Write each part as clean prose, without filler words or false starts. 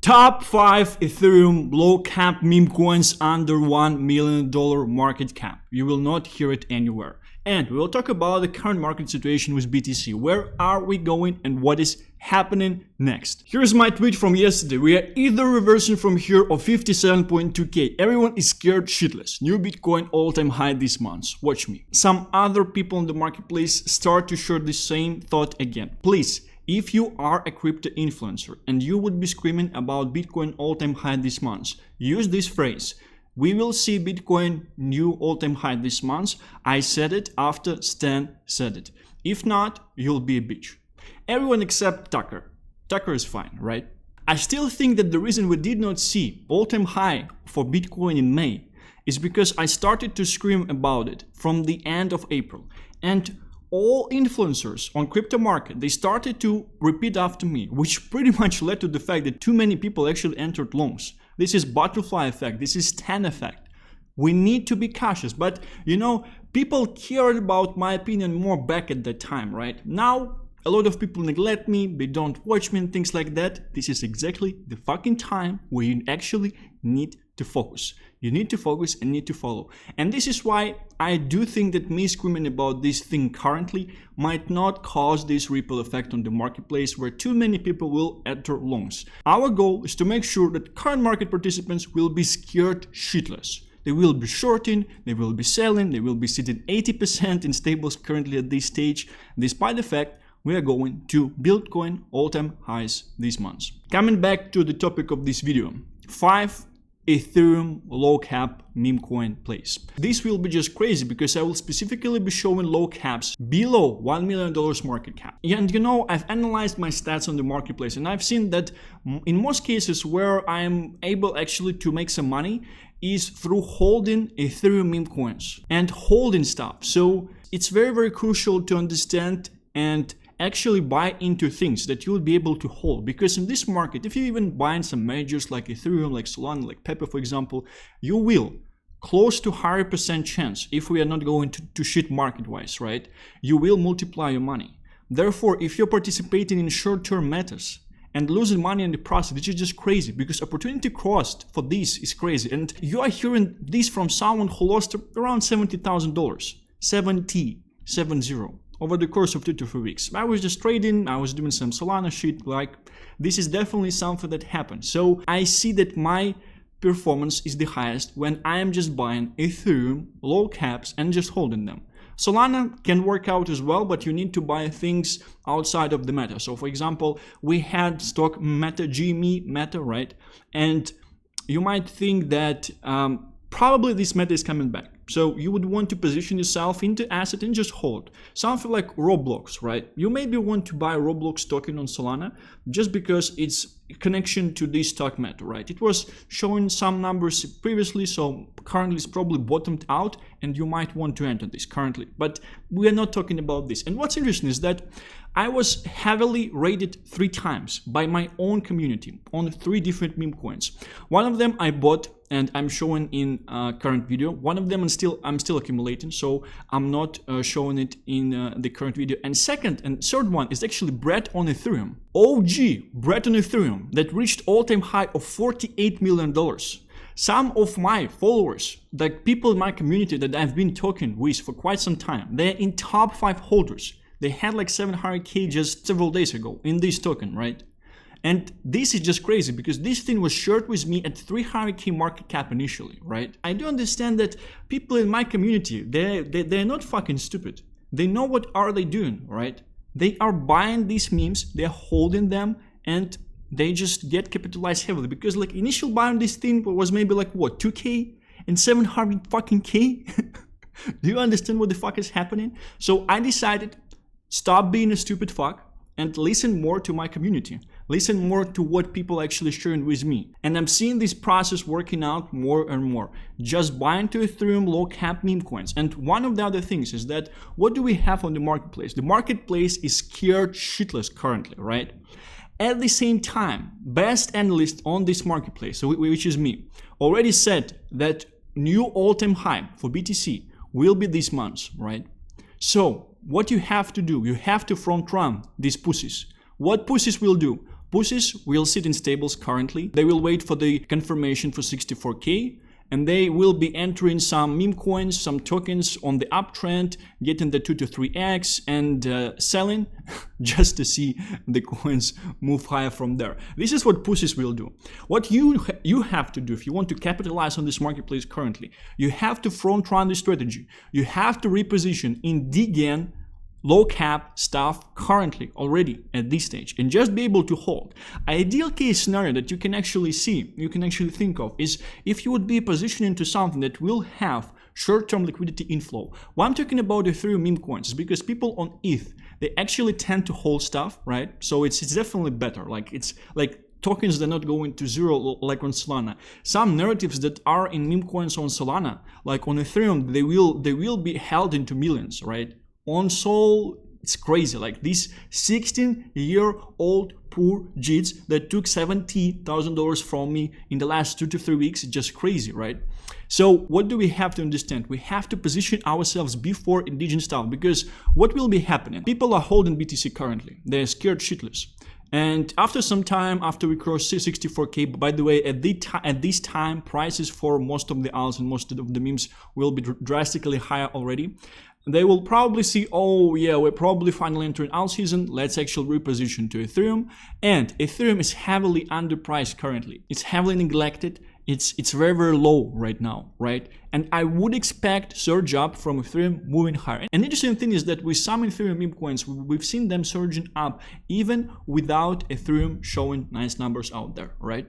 Top 5 Ethereum low cap meme coins under $1 million market cap. You will not hear it anywhere. And we will talk about the current market situation with BTC. Where are we going and what is happening next? Here's my tweet from yesterday. We are either reversing from here or 57.2k. Everyone is scared shitless. New Bitcoin all-time high this month. Watch me. Some other people in the marketplace start to share the same thought again. Please, if you are a crypto influencer and you would be screaming about Bitcoin all-time high this month, use this phrase. We will see Bitcoin new all-time high this month. I said it after Stan said it. If not, you'll be a bitch. Everyone except Tucker. Tucker is fine, right? I still think that the reason we did not see all-time high for Bitcoin in May is because I started to scream about it from the end of April. And all influencers on crypto market, they started to repeat after me, which pretty much led to the fact that too many people actually entered longs. This is butterfly effect. This is Stan effect. We need to be cautious. But, you know, people cared about my opinion more back at that time, right? Now, a lot of people neglect me. They don't watch me and things like that. This is exactly the fucking time where you actually need to focus. You need to focus and need to follow. And this is why I do think that me screaming about this thing currently might not cause this ripple effect on the marketplace where too many people will enter longs. Our goal is to make sure that current market participants will be scared shitless. They will be shorting, they will be selling, they will be sitting 80% in stables currently at this stage, despite the fact we are going to Bitcoin all-time highs this month. Coming back to the topic of this video, 5 Ethereum low cap meme coin plays. This will be just crazy because I will specifically be showing low caps below $1 million market cap. And you know, I've analyzed my stats on the marketplace and I've seen that in most cases where I'm able actually to make some money is through holding Ethereum meme coins and holding stuff. So it's very, very crucial to understand and actually buy into things that you will be able to hold, because in this market, if you even buy in some majors like Ethereum, like Solana, like Pega for example, you will close to 100% chance, if we are not going to shit market wise, right, you will multiply your money. Therefore, if you're participating in short-term metas and losing money in the process, which is just crazy because opportunity cost for this is crazy. And you are hearing this from someone who lost around $70,000, 70 over the course of 2 to 3 weeks. I was just trading, I was doing some Solana shit, like this is definitely something that happened. So I see that my performance is the highest when I am just buying Ethereum low caps and just holding them. Solana can work out as well, but you need to buy things outside of the meta. So for example, we had stock meta, GME meta, right? And you might think that probably this meta is coming back. So you would want to position yourself into asset and just hold. Something like Roblox, right? You maybe want to buy Roblox token on Solana just because it's a connection to this stock meta, right? It was showing some numbers previously, so currently it's probably bottomed out and you might want to enter this currently. But we are not talking about this. And what's interesting is that I was heavily rated 3 times by my own community on 3 different meme coins. One of them I bought and I'm showing in current video. One of them I'm still accumulating, so I'm not showing it in the current video. And second and third one is actually Brett on Ethereum. OG Brett on Ethereum that reached all-time high of $48 million. Some of my followers, like people in my community that I've been talking with for quite some time, they're in top 5 holders. They had like 700k just several days ago in this token, right? And this is just crazy because this thing was shared with me at 300k market cap initially, right? I do understand that people in my community, they're not fucking stupid. They know what are they doing, right? They are buying these memes, they're holding them, and they just get capitalized heavily because like initial buying this thing was maybe like what, 2k and 700 fucking k? Do you understand what the fuck is happening? So I decided, stop being a stupid fuck and listen more to my community. Listen more to what people actually sharing with me. And I'm seeing this process working out more and more. Just buying to Ethereum low cap meme coins. And one of the other things is that what do we have on the marketplace? The marketplace is scared shitless currently, right? At the same time, best analyst on this marketplace, which is me, already said that new all-time high for BTC will be this month, right? So what you have to do, you have to front run these pussies. What pussies will do? Pussies will sit in stables currently. They will wait for the confirmation for 64K. And they will be entering some meme coins, some tokens on the uptrend, getting the 2 to 3x and selling just to see the coins move higher from there. This is what pussies will do. What you have to do if you want to capitalize on this marketplace currently, you have to front run the strategy. You have to reposition in DGen low cap stuff currently already at this stage and just be able to hold. Ideal case scenario that you can actually see, you can actually think of is if you would be positioned into something that will have short-term liquidity inflow. Why I'm talking about Ethereum meme coins is because people on ETH, they actually tend to hold stuff, right? So it's definitely better. Like it's like tokens, they're not going to zero like on Solana. Some narratives that are in meme coins on Solana, like on Ethereum, they will be held into millions, right? On Sol, it's crazy. Like this 16-year-old poor jits that took $70,000 from me in the last 2 to 3 weeks, it's just crazy, right? So what do we have to understand? We have to position ourselves before indigenous stuff, because what will be happening? People are holding BTC currently. They're scared shitless. And after some time, after we cross 64K, by the way, at this time, prices for most of the alts and most of the memes will be drastically higher already. They will probably see, oh yeah, we're probably finally entering alt season, let's actually reposition to Ethereum. And Ethereum is heavily underpriced currently. It's heavily neglected. It's very, very low right now, right? And I would expect surge up from Ethereum moving higher. An interesting thing is that with some Ethereum meme coins, we've seen them surging up even without Ethereum showing nice numbers out there, right?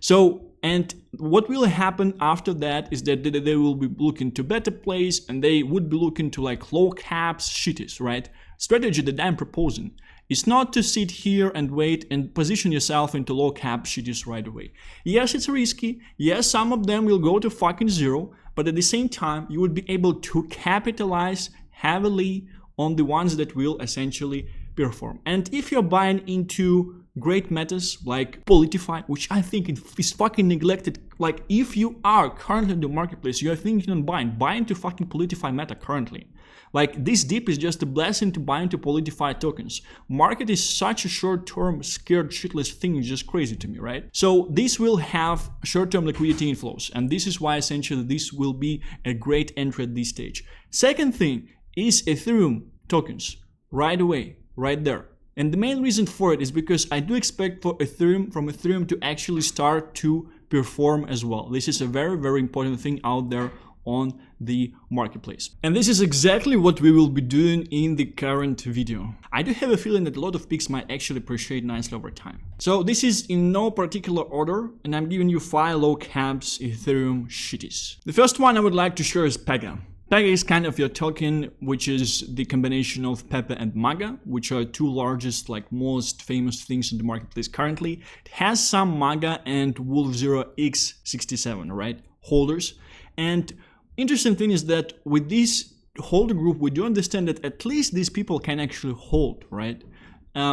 So, and what will happen after that is that they will be looking to better plays and they would be looking to like low caps shitties, right? Strategy that I'm proposing is not to sit here and wait and position yourself into low cap shitties right away. Yes, it's risky. Yes, some of them will go to fucking zero, but at the same time, you would be able to capitalize heavily on the ones that will essentially perform. And if you're buying into great metas like Politify, which I think is fucking neglected. Like if you are currently in the marketplace, you are thinking on buy into fucking Politify meta currently. Like this dip is just a blessing to buy into Politify tokens. Market is such a short-term scared shitless thing, it's just crazy to me, right? So this will have short-term liquidity inflows, and this is why essentially this will be a great entry at this stage. Second thing is Ethereum tokens right away, right there. And the main reason for it is because I do expect for Ethereum to actually start to perform as well. This is a very, very important thing out there on the marketplace. And this is exactly what we will be doing in the current video. I do have a feeling that a lot of peaks might actually appreciate nicely over time. So this is in no particular order, and I'm giving you 5 low caps Ethereum shitties. The first one I would like to share is Pega. Pega is kind of your token, which is the combination of Pepe and Maga, which are two largest, like most famous things in the marketplace currently. It has some Maga and Wolf0x67, right, holders. And interesting thing is that with this holder group, we do understand that at least these people can actually hold, right?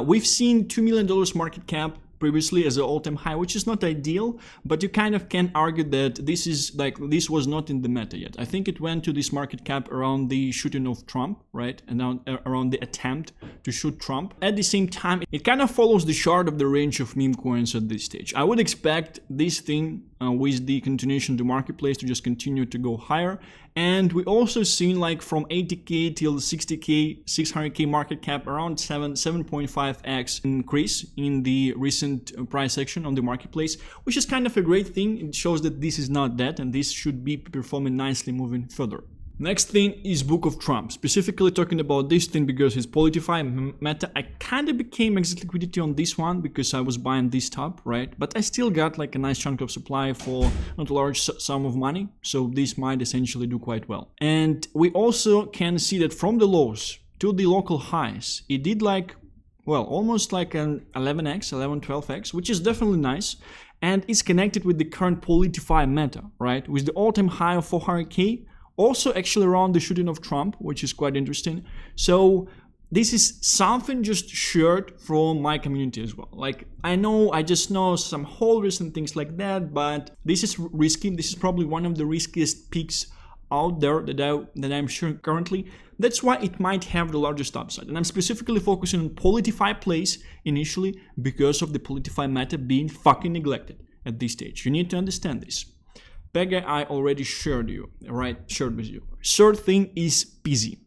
We've seen $2 million market cap previously as an all-time high, which is not ideal, but you kind of can argue that this was not in the meta yet. I think it went to this market cap around the shooting of Trump, right? And now around the attempt to shoot Trump. At the same time, it kind of follows the chart of the range of meme coins at this stage. I would expect this thing with the continuation of the marketplace to just continue to go higher. And we also seen like from 80K till 60K, 600K market cap, around 7.5x increase in the recent price action on the marketplace, which is kind of a great thing. It shows that this is not dead and this should be performing nicely moving further. Next thing is Book of Trump, specifically talking about this thing because it's Politify meta. I kind of became exit liquidity on this one because I was buying this top, right? But I still got like a nice chunk of supply for not a large sum of money. So this might essentially do quite well. And we also can see that from the lows to the local highs, it did like, well, almost like an 11x, 12x, which is definitely nice. And it's connected with the current Politify meta, right? With the all-time high of 400K. Also actually around the shooting of Trump, which is quite interesting. So this is something just shared from my community as well. Like I just know some holders and things like that, but this is risky. This is probably one of the riskiest picks out there that I'm sure currently. That's why it might have the largest upside. And I'm specifically focusing on Politify plays initially because of the Politify meta being fucking neglected at this stage. You need to understand this. Pega I already shared with you. Third thing is Peezy.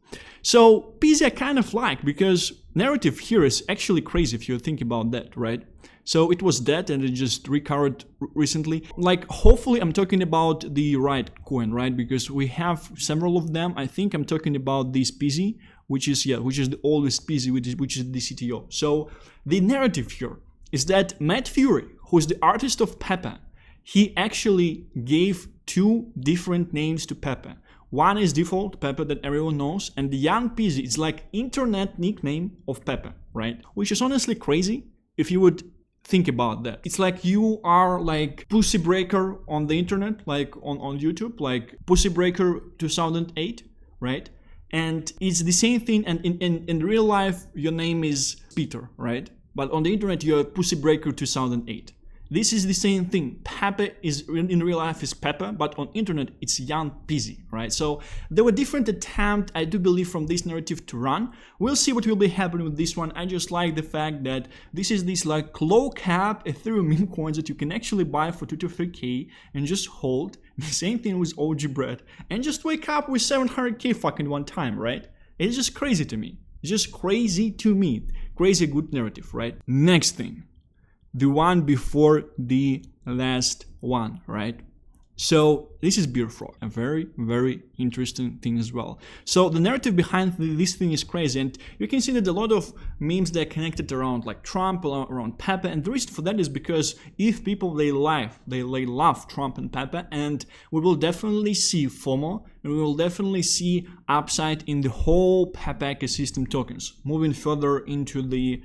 So Peezy I kind of like because narrative here is actually crazy if you think about that, right? So it was dead and it just recovered recently. Like, hopefully I'm talking about the right coin, right? Because we have several of them. I think I'm talking about this Peezy, which is the oldest Peezy, which is the CTO. So the narrative here is that Matt Fury, who is the artist of Pepe, he actually gave two different names to Pepe. One is default Pepe that everyone knows, and the young Peezy is like internet nickname of Pepe, right? Which is honestly crazy if you would think about that. It's like you are like Pussy Breaker on the internet, like on YouTube, like Pussy Breaker 2008, right? And it's the same thing, and in real life your name is Peter, right? But on the internet you're Pussy Breaker 2008. This is the same thing. Pepe is in real life is Pepe, but on internet it's young Peezy, right? So there were different attempts, I do believe, from this narrative to run. We'll see what will be happening with this one. I just like the fact that this is this like low cap Ethereum meme coins that you can actually buy for 2 to 3k and just hold. The same thing with OG bread and just wake up with 700k fucking one time, right? It's just crazy to me. It's just crazy to me. Crazy good narrative, right? Next thing. The one before the last one, right? So this is Beer Frog, a very, very interesting thing as well. So the narrative behind this thing is crazy, and you can see that a lot of memes that are connected around like Trump, around Pepe, and the reason for that is because if people they love Trump and Pepe, and we will definitely see FOMO, and we will definitely see upside in the whole Pepe ecosystem tokens moving further into the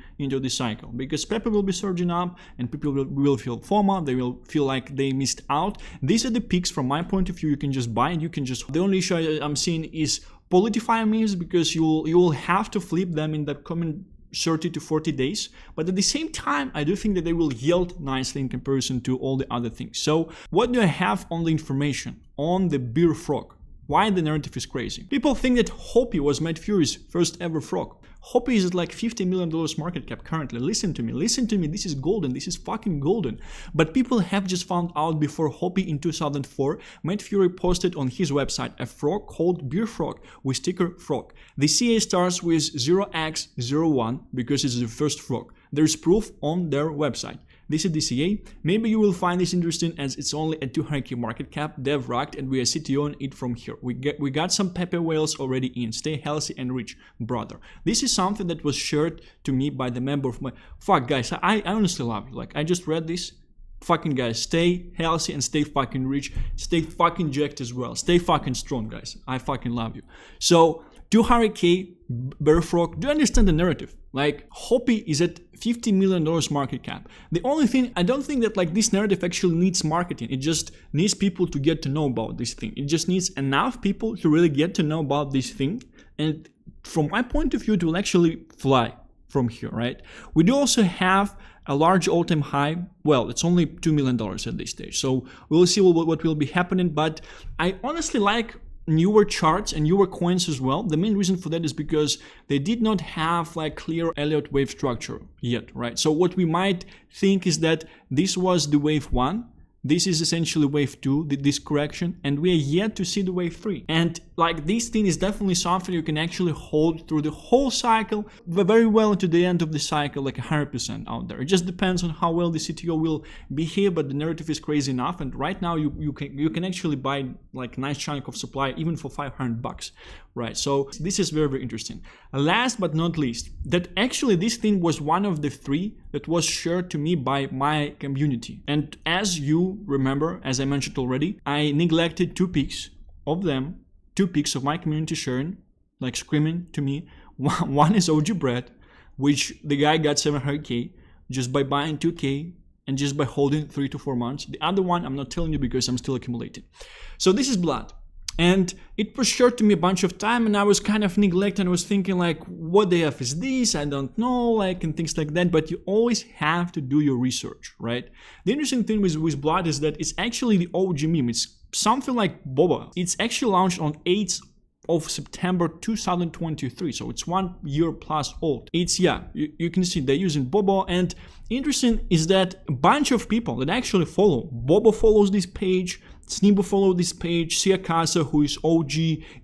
cycle, because Pepe will be surging up and people will feel FOMO, they will feel like they missed out. These are the peaks from my point of view. You can just buy and you can just, the only issue I'm seeing is Politify memes, because you will have to flip them in the coming 30 to 40 days, but at the same time I do think that they will yield nicely in comparison to all the other things. So what do I have on the information on the Beer Frog? Why the narrative is crazy? People think that Hopi was Matt Fury's first ever frog. Hopi is at like $50 million market cap currently. Listen to me, this is golden, this is fucking golden. But people have just found out before Hopi in 2004, Matt Fury posted on his website a frog called Beer Frog with sticker frog. The CA starts with 0x01 because it's the first frog. There's proof on their website. This is the CA. Maybe you will find this interesting as it's only a 200k market cap, dev racked, and we are CTOing it from here. We got some Pepe whales already in. Stay healthy and rich, brother. This is something that was shared to me by the member of my... Fuck, guys, I honestly love you. Like, I just read this. Fucking guys, stay healthy and stay fucking rich. Stay fucking jacked as well. Stay fucking strong, guys. I fucking love you. So, 200k Bear Frog, do you understand the narrative? Like, Hopi is at $50 million market cap. The only thing, I don't think that like this narrative actually needs marketing. It just needs people to get to know about this thing. It just needs enough people to really get to know about this thing. And from my point of view, it will actually fly from here, right? We do also have a large all-time high. Well, it's only $2 million at this stage. So we'll see what will be happening. But I honestly like newer charts and newer coins as well. The main reason for that is because they did not have like clear Elliott wave structure yet, right? So what we might think is that this was the wave 1, this is essentially wave 2, this correction, and we are yet to see the wave 3. And like this thing is definitely something you can actually hold through the whole cycle, very well into the end of the cycle, like 100% out there. It just depends on how well the CTO will behave, but the narrative is crazy enough. And right now you can actually buy like a nice chunk of supply even for $500, right? So this is very, very interesting. Last but not least, that actually this thing was one of the 3 that was shared to me by my community. And as you remember, as I mentioned already, I neglected 2 peaks of them, 2 peaks of my community sharing, like screaming to me. One is OG Bread, which the guy got 700k just by buying 2k and just by holding 3 to 4 months. The other one, I'm not telling you because I'm still accumulating. So this is Blood. And it was shared to me a bunch of time, and I was kind of neglecting. I was thinking like, what the F is this? I don't know, like, and things like that. But you always have to do your research, right? The interesting thing with Blood is that it's actually the OG meme. It's something like Boba. It's actually launched on 8th of September 2023, so it's 1 year plus old. It's, yeah, you can see they're using Bobo, and interesting is that a bunch of people that actually follow Bobo follows this page, Snibo follow this page, Siakasa, who is OG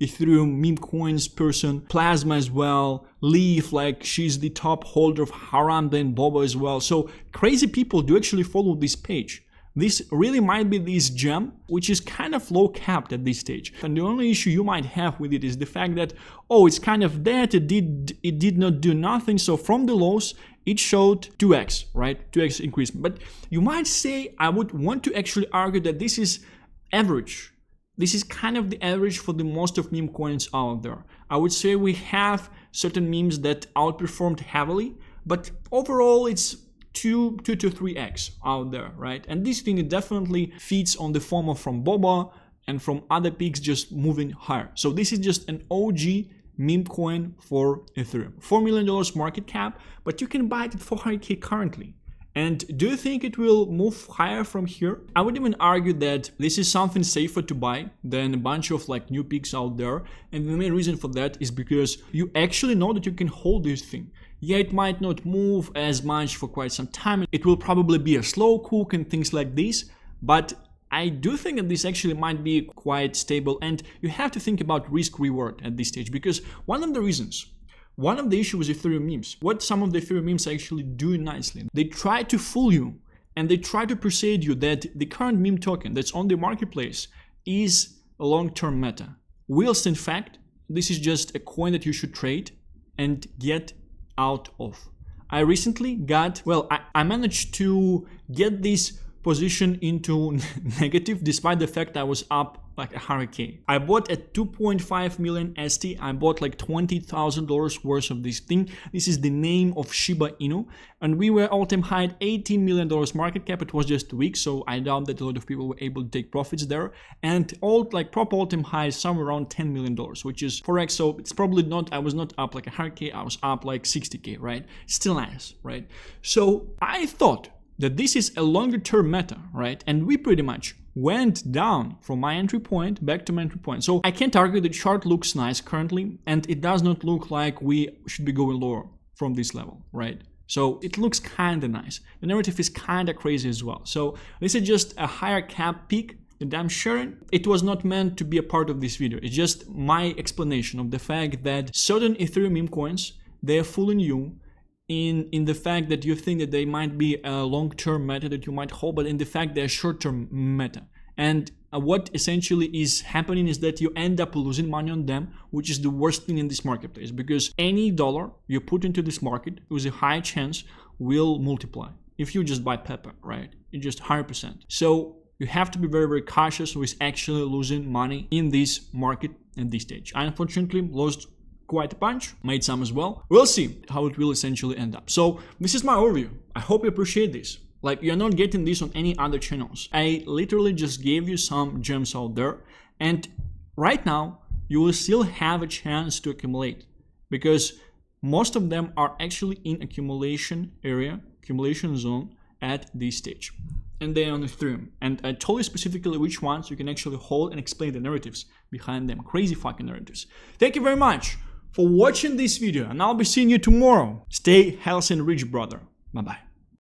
Ethereum Memecoins person, Plasma as well, Leaf, like she's the top holder of Harambe and Bobo as well. So crazy people do actually follow this page. This really might be this gem, which is kind of low capped at this stage. And the only issue you might have with it is the fact that, oh, it's kind of dead, it did not do nothing. So from the lows, it showed 2x, right? 2x increase. But you might say, I would want to actually argue that this is average. This is kind of the average for the most of meme coins out there. I would say we have certain memes that outperformed heavily, but overall it's 2 to 3x out there, right? And this thing definitely feeds on the FOMO from Boba and from other peaks just moving higher. So this is just an OG meme coin for Ethereum. $4 million market cap, but you can buy it at 400k currently. And do you think it will move higher from here? I would even argue that this is something safer to buy than a bunch of like new peaks out there. And the main reason for that is because you actually know that you can hold this thing. Yeah, it might not move as much for quite some time. It will probably be a slow cook and things like this. But I do think that this actually might be quite stable. And you have to think about risk reward at this stage, because one of the issues with Ethereum memes, what some of the Ethereum memes actually do nicely, they try to fool you and they try to persuade you that the current meme token that's on the marketplace is a long-term meta. Whilst in fact, this is just a coin that you should trade and get out of. I recently got, well, I managed to get this position into negative despite the fact I was up like 100k. I bought at 2.5 million Estee. I bought like $20,000 worth of this thing. This is the name of Shiba Inu, and we were all-time high at $18 million market cap. It was just a week, so I doubt that a lot of people were able to take profits there. And proper all-time high is somewhere around $10 million, which is 4x. So it's probably not, I was not up like 100k, I was up like 60k, right? Still nice, right? So I thought that this is a longer term meta, right? And we pretty much went down from my entry point back to my entry point. So I can't argue the chart looks nice currently, and it does not look like we should be going lower from this level, right? So it looks kind of nice. The narrative is kind of crazy as well. So this is just a higher cap peak that I'm sharing. It was not meant to be a part of this video. It's just my explanation of the fact that certain Ethereum meme coins, they're fooling you in the fact that you think that they might be a long-term meta that you might hold, but in the fact they're short-term meta. And what essentially is happening is that you end up losing money on them, which is the worst thing in this marketplace, because any dollar you put into this market with a high chance will multiply. If you just buy Pepper, right? It's just 100%. So you have to be very, very cautious with actually losing money in this market at this stage. I unfortunately lost quite a bunch, made some as well. We'll see how it will essentially end up. So this is my overview. I hope you appreciate this. Like, you're not getting this on any other channels. I literally just gave you some gems out there, and right now you will still have a chance to accumulate, because most of them are actually in accumulation area, accumulation zone at this stage, and they're on Ethereum. And I told you specifically which ones you can actually hold and explain the narratives behind them. Crazy fucking narratives. Thank you very much for watching this video, and I'll be seeing you tomorrow. Stay healthy and rich, brother. Bye bye.